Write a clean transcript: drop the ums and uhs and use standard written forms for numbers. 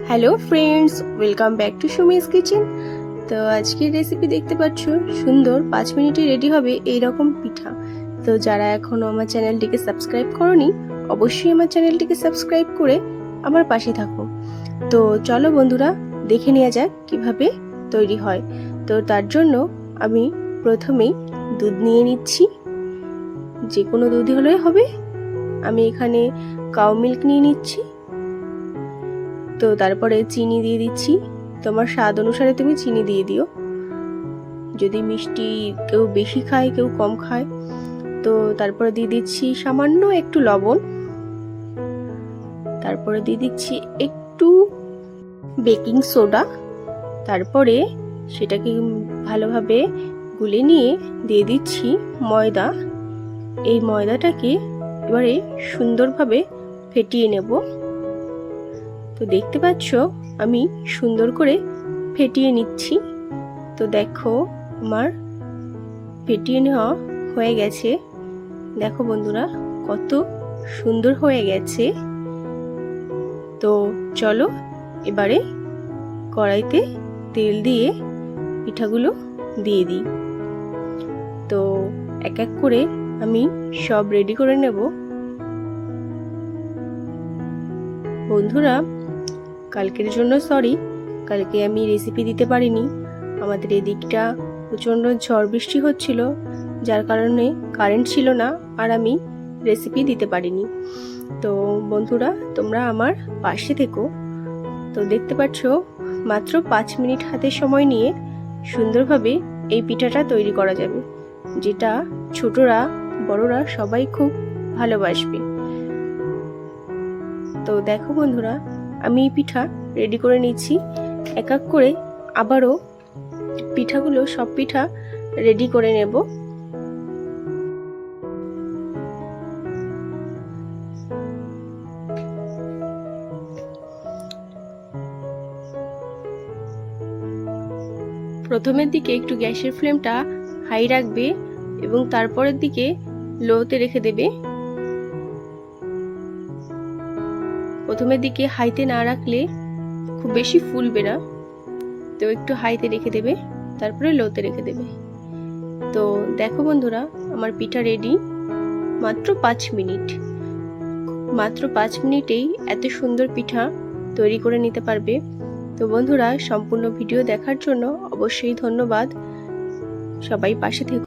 Hello friends, welcome back to Sumi's kitchen. তো আজকের recipe দেখতে পাচ্ছ, সুন্দর 5 মিনিটে রেডি হবে এই রকম পিঠা। তো যারা এখনো আমার চ্যানেলটিকে সাবস্ক্রাইব করোনি, অবশ্যই আমার চ্যানেলটিকে সাবস্ক্রাইব করে আমার পাশে থাকো। তো চলো বন্ধুরা, দেখে নেওয়া যাক কিভাবে তৈরি হয়। তো তার জন্য আমি প্রথমেই দুধ নিয়ে নিচ্ছি, যে কোনো দুধই হলেই হবে। আমি এখানে কাউ মিল্ক নিয়ে নিচ্ছি। তো তারপরে চিনি দিয়ে দিচ্ছি, তোমার স্বাদ অনুসারে তুমি চিনি দিয়ে দিও। যদি মিষ্টি কেউ বেশি খায় কেউ কম খায়। তো তারপরে দিয়ে দিচ্ছি সামান্য একটু লবণ, তারপরে দিয়ে দিচ্ছি একটু বেকিং সোডা। তারপরে সেটাকে ভালোভাবে গুলে নিয়ে দিয়ে দিচ্ছি ময়দা। এই ময়দাটাকে এবারে সুন্দরভাবে ফেটিয়ে নেব। তো দেখতে পাচ্ছ আমি সুন্দর করে ফেটিয়ে নিচ্ছি। তো দেখো আমার ফেটিয়ে নেওয়া হয়ে গেছে। দেখো বন্ধুরা, কত সুন্দর হয়ে গেছে। তো চলো এবারে কড়াইতে তেল দিয়ে পিঠাগুলো দিয়ে দিই। তো এক এক করে আমি সব রেডি করে নেব। বন্ধুরা, কালকের জন্য সরি, কালকে আমি রেসিপি দিতে পারিনি। আমাদের এদিকটা প্রচণ্ড ঝড় বৃষ্টি হচ্ছিল, যার কারণে কারেন্ট ছিল না, আর আমি রেসিপি দিতে পারিনি। তো বন্ধুরা, তোমরা আমার পাশে থেকো। তো দেখতে পাচ্ছ মাত্র 5 মিনিট হাতে সময় নিয়ে সুন্দরভাবে এই পিঠাটা তৈরি করা যাবে, যেটা ছোটরা বড়রা সবাই খুব ভালোবাসবে। তো দেখো বন্ধুরা, আমি এই পিঠা রেডি করে নিচ্ছি। এক এক করে আবারও পিঠাগুলো, সব পিঠা রেডি করে নেব। প্রথমের দিকে একটু গ্যাসের ফ্লেমটা হাই রাখবে এবং তারপরের দিকে লোতে রেখে দেবে। প্রথমের দিকে হাইতে না রাখলে খুব বেশি ফুলবে না, তো একটু হাইতে রেখে দেবে, তারপরে লোতে রেখে দেবে। তো দেখো বন্ধুরা, আমার পিঠা রেডি। মাত্র 5 মিনিট, মাত্র 5 মিনিটেই এত সুন্দর পিঠা তৈরি করে নিতে পারবে। তো বন্ধুরা, সম্পূর্ণ ভিডিও দেখার জন্য অবশ্যই ধন্যবাদ। সবাই পাশে থেকো।